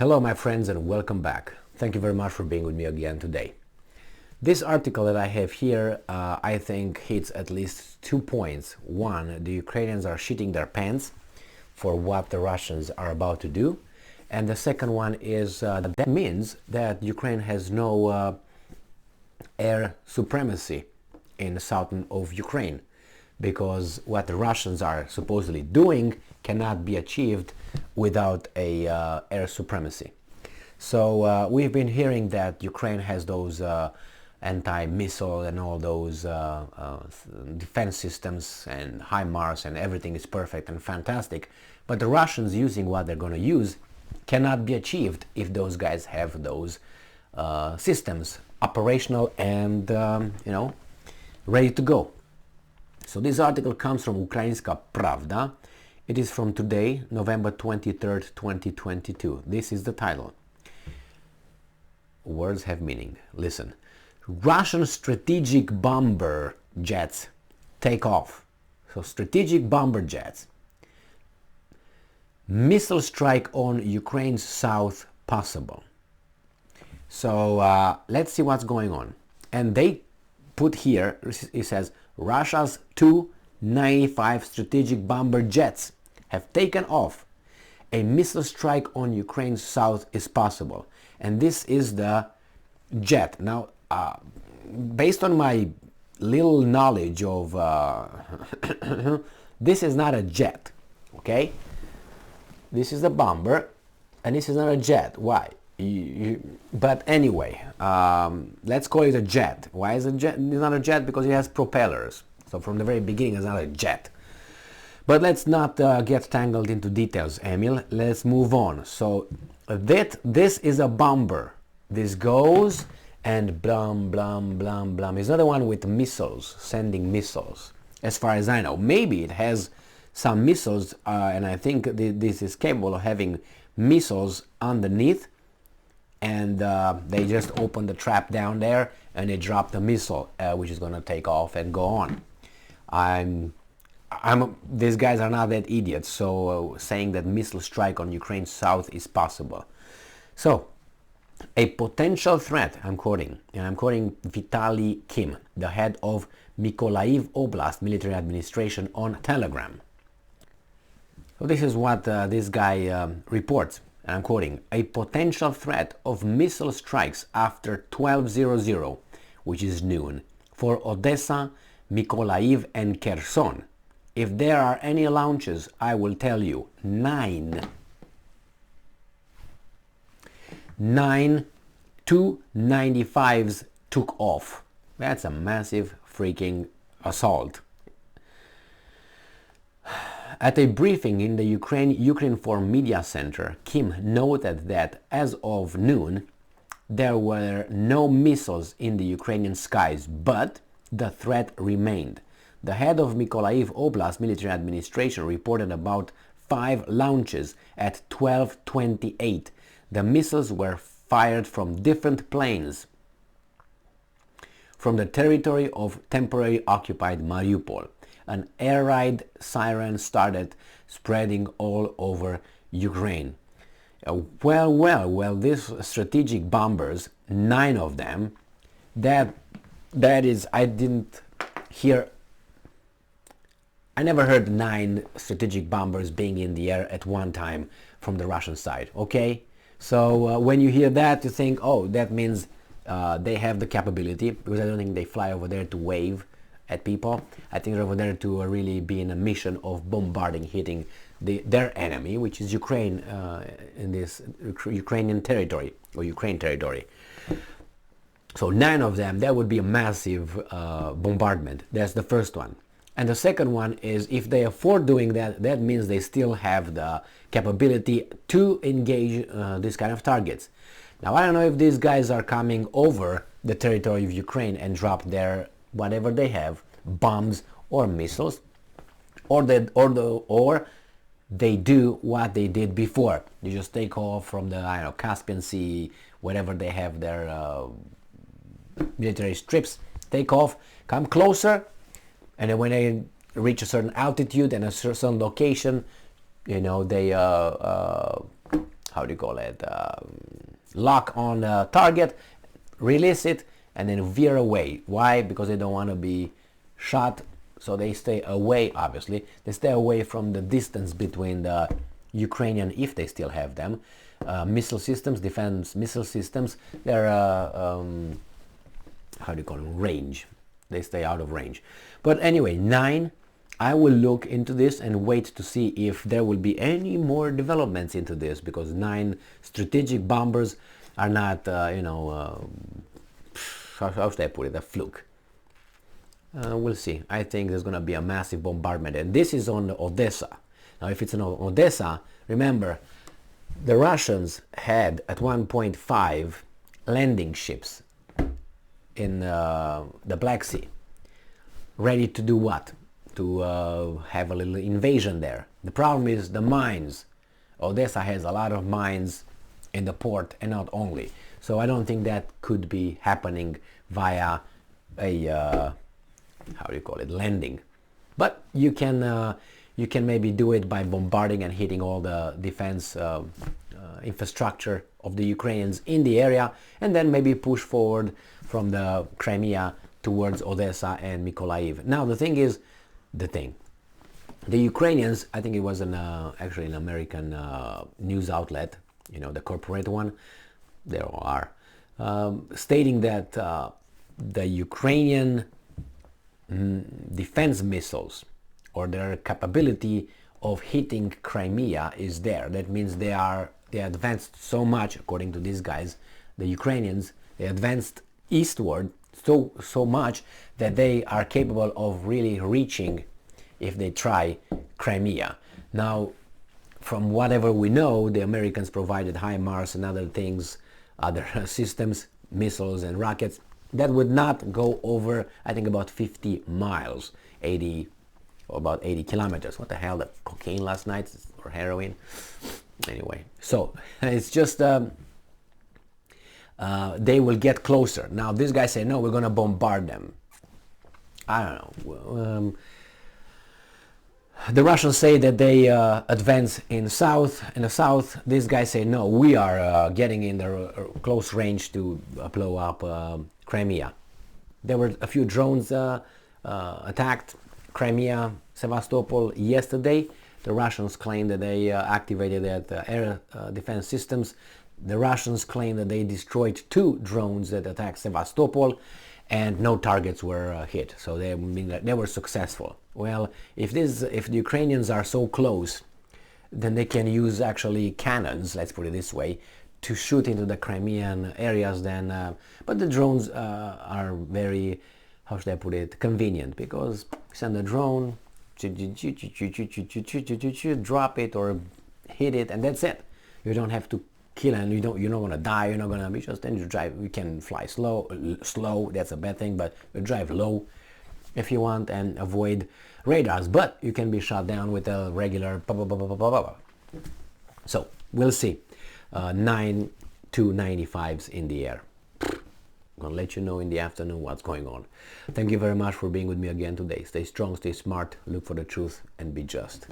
Hello my friends and welcome back. Thank you very much for being with me again today. This article that I have here I think hits at least 2 points. One, the Ukrainians are shitting their pants for what the Russians are about to do. And the second one is that means that Ukraine has no air supremacy in the southern of Ukraine, because what the Russians are supposedly doing cannot be achieved without a air supremacy. So we've been hearing that Ukraine has those anti-missile and all those defense systems and HIMARS and everything is perfect and fantastic, but the Russians using what they're going to use cannot be achieved if those guys have those systems operational and ready to go. So this article comes from Ukrainska Pravda. It is from today, November 23rd, 2022. This is the title. Words have meaning. Listen. Russian strategic bomber jets take off. So strategic bomber jets. Missile strike on Ukraine's south possible. So let's see what's going on. And they put here, it says, Russia's Tu-95 strategic bomber jets have taken off. A missile strike on Ukraine's south is possible. And this is the jet. Now, based on my little knowledge of this is not a jet, okay? This is a bomber and this is not a jet. Why? But anyway, let's call it a jet. Why is it jet? It's not a jet because it has propellers. So from the very beginning, it's not a jet. But let's not get tangled into details, Emil. Let's move on. So this is a bomber. This goes and blum, blum, blum, blum. It's not the one with missiles, sending missiles, as far as I know. Maybe it has some missiles, and I think this is capable of having missiles underneath, and they just open the trap down there and they drop the missile, which is going to take off and go on. These guys are not that idiots, so saying that missile strike on Ukraine's south is possible. So, a potential threat, I'm quoting Vitaly Kim, the head of Mykolaiv Oblast military administration, on Telegram. So this is what this guy reports, and I'm quoting, a potential threat of missile strikes after 12:00, which is noon, for Odesa, Mykolaiv and Kherson. If there are any launches, I will tell you. 9 Tu-95s took off. That's a massive freaking assault. At a briefing in the Ukraine4 Media Center, Kim noted that as of noon, there were no missiles in the Ukrainian skies, but the threat remained. The head of Mykolaiv Oblast military administration reported about 5 launches at 12:28. The missiles were fired from different planes from the territory of temporarily occupied Mariupol. An air raid siren started spreading all over Ukraine. Well, these strategic bombers, 9 of them, that is, I never heard 9 strategic bombers being in the air at one time from the Russian side, okay? So when you hear that, you think, oh, that means they have the capability, because I don't think they fly over there to wave at people. I think they're over there to really be in a mission of bombarding, hitting their enemy, which is Ukraine, in this Ukrainian territory, or Ukraine territory. So 9 of them, that would be a massive bombardment. That's the first one. And the second one is, if they afford doing that, that means they still have the capability to engage these kind of targets. Now, I don't know if these guys are coming over the territory of Ukraine and drop their whatever they have, bombs or missiles, or they do what they did before. You just take off from the Caspian Sea, wherever they have their military strips, take off, come closer, and then when they reach a certain altitude and a certain location, they how do you call it, lock on the target, release it, and then veer away. Why? Because they don't want to be shot, so they stay away. Obviously they stay away from the distance between the Ukrainian, if they still have them, missile systems, defense missile systems. They're how do you call them, range. They stay out of range. But anyway, 9, I will look into this and wait to see if there will be any more developments into this, because 9 strategic bombers are not, how should I put it, a fluke. We'll see. I think there's going to be a massive bombardment, and this is on Odesa. Now, if it's on Odesa, remember, the Russians had at 1.5 landing ships in the Black Sea, ready to do what? To have a little invasion there. The problem is the mines. Odessa has a lot of mines in the port, and not only. So I don't think that could be happening via a how do you call it, landing. But you can maybe do it by bombarding and hitting all the defense infrastructure of the Ukrainians in the area, and then maybe push forward from the Crimea towards Odessa and Mykolaiv. Now the thing is, the Ukrainians, I think it was actually an American news outlet, the corporate one, there are, stating that the Ukrainian defense missiles, or their capability of hitting Crimea, is there. That means they advanced so much, according to these guys, the Ukrainians, they advanced eastward so much that they are capable of really reaching, if they try, Crimea. Now, from whatever we know, the Americans provided HIMARS and other things, other systems, missiles and rockets that would not go over, I think, about 50 miles, 80 or about 80 kilometers. What the hell, the cocaine last night, or heroin? Anyway, so it's just they will get closer. Now these guys say, no, we're going to bombard them. I don't know. The Russians say that they advance in the south. These guys say, no, we are getting in the close range to blow up Crimea. There were a few drones attacked Crimea, Sevastopol yesterday. The Russians claim that they activated their air defense systems. The Russians claim that they destroyed 2 drones that attacked Sevastopol, and no targets were hit. So they were successful. Well, if the Ukrainians are so close, then they can use actually cannons, let's put it this way, to shoot into the Crimean areas. Then, but the drones are very, how should I put it, convenient, because you send a drone, drop it or hit it, and that's it. You don't have to kill, and you're not gonna die. You're not gonna be just. Then you drive. You can fly slow. That's a bad thing, but you drive low if you want and avoid radars. But you can be shot down with a regular. So we'll see. 9 Tu-95s in the air. I'm gonna let you know in the afternoon what's going on. Thank you very much for being with me again today. Stay strong, stay smart, look for the truth, and be just.